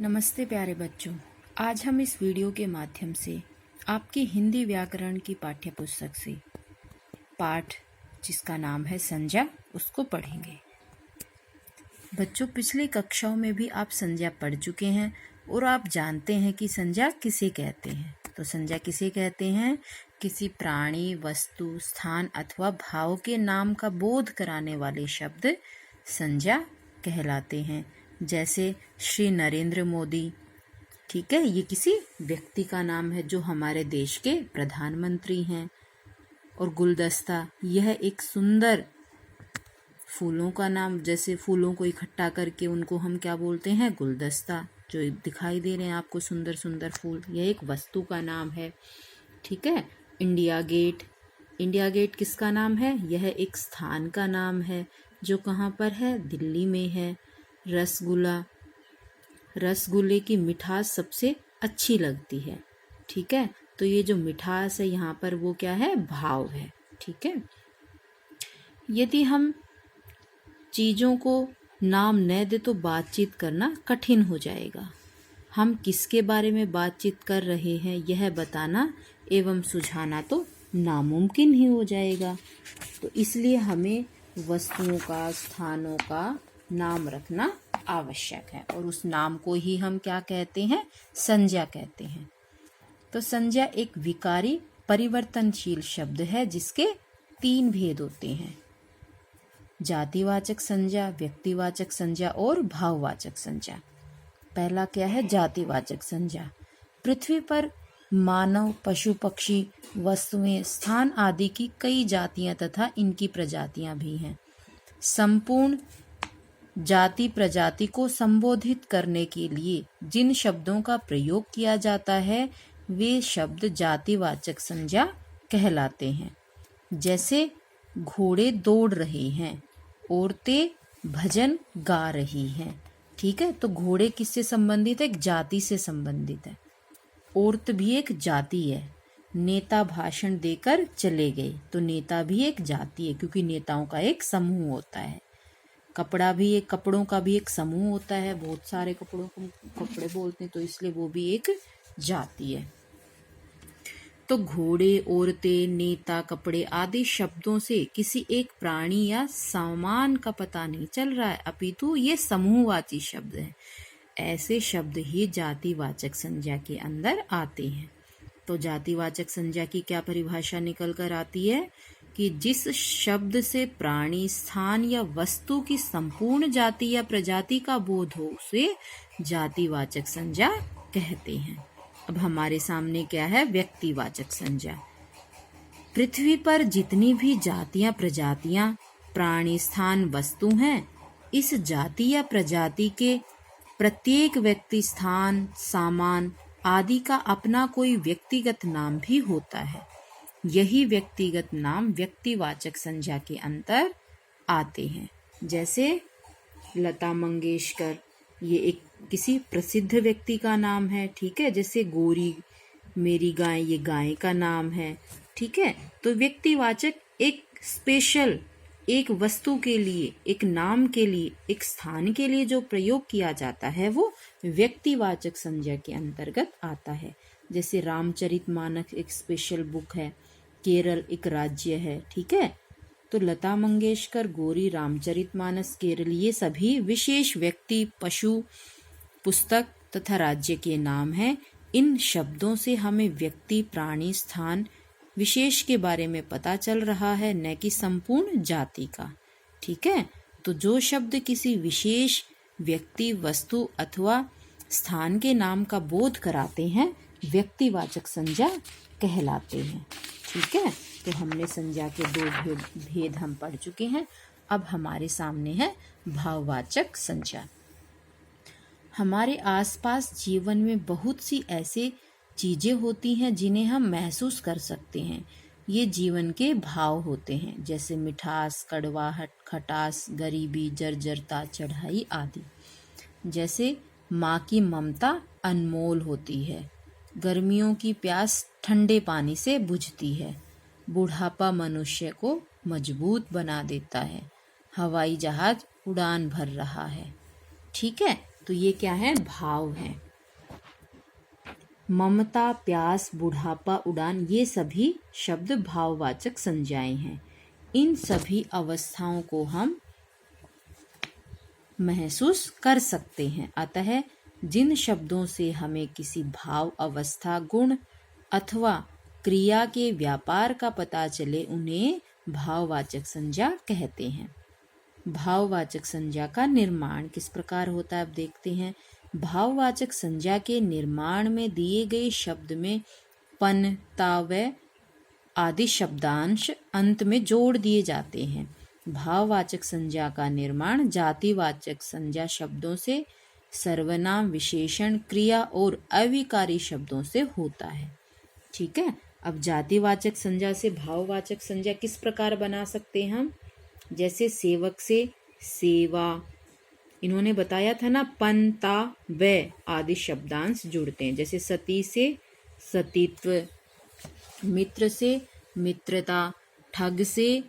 नमस्ते प्यारे बच्चों। आज हम इस वीडियो के माध्यम से आपकी हिंदी व्याकरण की पाठ्य पुस्तक से पाठ जिसका नाम है संज्ञा उसको पढ़ेंगे। बच्चों, पिछली कक्षाओं में भी आप संज्ञा पढ़ चुके हैं और आप जानते हैं कि संज्ञा किसे कहते हैं। तो संज्ञा किसे कहते हैं? किसी प्राणी, वस्तु, स्थान अथवा भाव के नाम का बोध कराने वाले शब्द संज्ञा कहलाते हैं। जैसे श्री नरेंद्र मोदी, ठीक है, ये किसी व्यक्ति का नाम है जो हमारे देश के प्रधानमंत्री हैं। और गुलदस्ता, यह एक सुंदर फूलों का नाम, जैसे फूलों को इकट्ठा करके उनको हम क्या बोलते हैं? गुलदस्ता। जो दिखाई दे रहे हैं आपको सुंदर सुंदर फूल, यह एक वस्तु का नाम है, ठीक है। इंडिया गेट, इंडिया गेट किसका नाम है? यह एक स्थान का नाम है जो कहाँ पर है? दिल्ली में है। रसगुल्ला, रसगुल्ले की मिठास सबसे अच्छी लगती है, ठीक है। तो ये जो मिठास है यहाँ पर वो क्या है? भाव है, ठीक है। यदि हम चीज़ों को नाम न दे तो बातचीत करना कठिन हो जाएगा। हम किसके बारे में बातचीत कर रहे हैं यह बताना एवं सुझाना तो नामुमकिन ही हो जाएगा। तो इसलिए हमें वस्तुओं का, स्थानों का नाम रखना आवश्यक है और उस नाम को ही हम क्या कहते हैं? संज्ञा कहते हैं। तो संज्ञा एक विकारी परिवर्तनशील शब्द है जिसके 3 भेद होते हैं: जातिवाचक संज्ञा, व्यक्तिवाचक संज्ञा और भाववाचक संज्ञा। पहला क्या है? जातिवाचक संज्ञा। पृथ्वी पर मानव, पशु, पक्षी, वस्तुएं, स्थान आदि की कई जातियां तथा इनकी प्रजातियां भी हैं। संपूर्ण जाति प्रजाति को संबोधित करने के लिए जिन शब्दों का प्रयोग किया जाता है वे शब्द जातिवाचक संज्ञा कहलाते हैं। जैसे घोड़े दौड़ रहे हैं, औरतें भजन गा रही हैं, ठीक है। तो घोड़े किससे संबंधित है? एक जाति से संबंधित है। औरत भी एक जाति है। नेता भाषण देकर चले गए, तो नेता भी एक जाति है क्योंकि नेताओं का एक समूह होता है। कपड़ों का भी एक समूह होता है, बहुत सारे कपड़ों को कपड़े बोलते हैं, तो इसलिए वो भी एक जाति है। तो घोड़े, औरतें, नेता, कपड़े आदि शब्दों से किसी एक प्राणी या सामान का पता नहीं चल रहा है, अपितु ये समूहवाची शब्द है। ऐसे शब्द ही जातिवाचक संज्ञा के अंदर आते हैं। तो जातिवाचक संज्ञा की क्या परिभाषा निकल कर आती है कि जिस शब्द से प्राणी, स्थान या वस्तु की संपूर्ण जाति या प्रजाति का बोध हो उसे जातिवाचक संज्ञा कहते हैं। अब हमारे सामने क्या है? व्यक्तिवाचक संज्ञा। पृथ्वी पर जितनी भी जातियां, प्रजातियां, प्राणी, स्थान, वस्तु हैं, इस जाति या प्रजाति के प्रत्येक व्यक्ति, स्थान, सामान आदि का अपना कोई व्यक्तिगत नाम भी होता है। यही व्यक्तिगत नाम व्यक्तिवाचक संज्ञा के अंतर आते हैं। जैसे लता मंगेशकर, ये एक किसी प्रसिद्ध व्यक्ति का नाम है, ठीक है। जैसे गोरी मेरी गाय, ये गाय का नाम है, ठीक है। तो व्यक्तिवाचक एक स्पेशल, एक वस्तु के लिए, एक नाम के लिए, एक स्थान के लिए जो प्रयोग किया जाता है वो व्यक्तिवाचक संज्ञा के अंतर्गत आता है। जैसे रामचरितमानस एक स्पेशल बुक है, केरल एक राज्य है, ठीक है। तो लता मंगेशकर, गौरी, रामचरितमानस, केरल, ये सभी विशेष व्यक्ति, पशु, पुस्तक तथा राज्य के नाम हैं। इन शब्दों से हमें व्यक्ति, प्राणी, स्थान विशेष के बारे में पता चल रहा है, न कि संपूर्ण जाति का, ठीक है। तो जो शब्द किसी विशेष व्यक्ति, वस्तु अथवा स्थान के नाम का बोध कराते हैं व्यक्तिवाचक संज्ञा कहलाते हैं, ठीक है। तो हमने संज्ञा के 2 भेद हम पढ़ चुके हैं। अब हमारे सामने है भाववाचक संज्ञा। हमारे आसपास जीवन में बहुत सी ऐसे चीजें होती हैं जिन्हें हम महसूस कर सकते हैं। ये जीवन के भाव होते हैं, जैसे मिठास, कड़वाहट, खटास, गरीबी, जर्जरता, चढ़ाई आदि। जैसे माँ की ममता अनमोल होती है, गर्मियों की प्यास ठंडे पानी से बुझती है, बुढ़ापा मनुष्य को मजबूत बना देता है, हवाई जहाज उड़ान भर रहा है, ठीक है। तो ये क्या है, भाव है। ममता, प्यास, बुढ़ापा, उड़ान, ये सभी शब्द भाववाचक संज्ञाएं हैं। इन सभी अवस्थाओं को हम महसूस कर सकते हैं। अतः जिन शब्दों से हमें किसी भाव, अवस्था, गुण अथवा क्रिया के व्यापार का पता चले उन्हें भाववाचक संज्ञा कहते हैं। भाववाचक संज्ञा का निर्माण किस प्रकार होता है, अब देखते हैं। भाववाचक संज्ञा के निर्माण में दिए गए शब्द में पन, ता, व आदि शब्दांश अंत में जोड़ दिए जाते हैं। भाववाचक संज्ञा का निर्माण जातिवाचक संज्ञा शब्दों से, सर्वनाम, विशेषण, क्रिया और अविकारी शब्दों से होता है। ठीक है। अब जातिवाचक संज्ञा से भाववाचक संज्ञा किस प्रकार बना सकते हैं हम, जैसे सेवक से सेवा, इन्होंने बताया था ना, पन, ता, व आदि शब्दांश जुड़ते हैं। जैसे सती से सतीत्व, मित्र से मित्रता, ठग से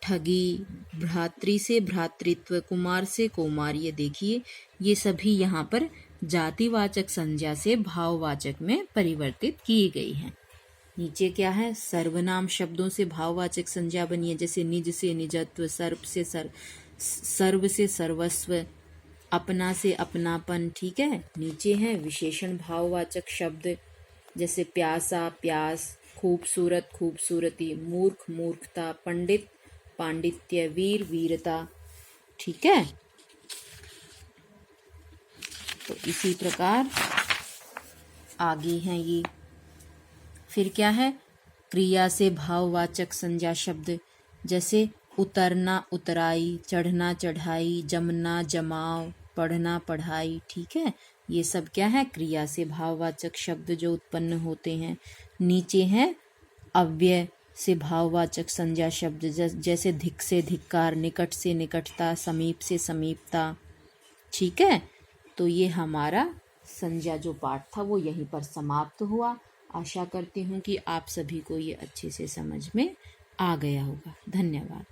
ठगी, भ्रातृ से भ्रातृत्व, कुमार से कौमार, ये देखिए ये सभी यहाँ पर जातिवाचक संज्ञा से भाववाचक में परिवर्तित की गई हैं। नीचे क्या है, सर्वनाम शब्दों से भाववाचक संज्ञा बनी है। जैसे निज से निजत्व, सर्व से सर्व से सर्वस्व, अपना से अपनापन। ठीक है। नीचे है विशेषण भाववाचक शब्द, जैसे प्यासा प्यास, खूबसूरत खूबसूरती, मूर्ख मूर्खता, पंडित पांडित्य, वीर वीरता। ठीक है। तो इसी प्रकार आगे हैं ये। फिर क्या है, क्रिया से भाववाचक संज्ञा शब्द, जैसे उतरना उतराई, चढ़ना चढ़ाई, जमना जमाव, पढ़ना पढ़ाई। ठीक है। ये सब क्या है, क्रिया से भाववाचक शब्द जो उत्पन्न होते हैं। नीचे है अव्यय से भाववाचक संज्ञा शब्द, जैसे धिक से धिक्कार, निकट से निकटता, समीप से समीपता। ठीक है। तो ये हमारा संज्ञा जो पाठ था वो यहीं पर समाप्त हुआ। आशा करती हूँ कि आप सभी को ये अच्छे से समझ में आ गया होगा। धन्यवाद।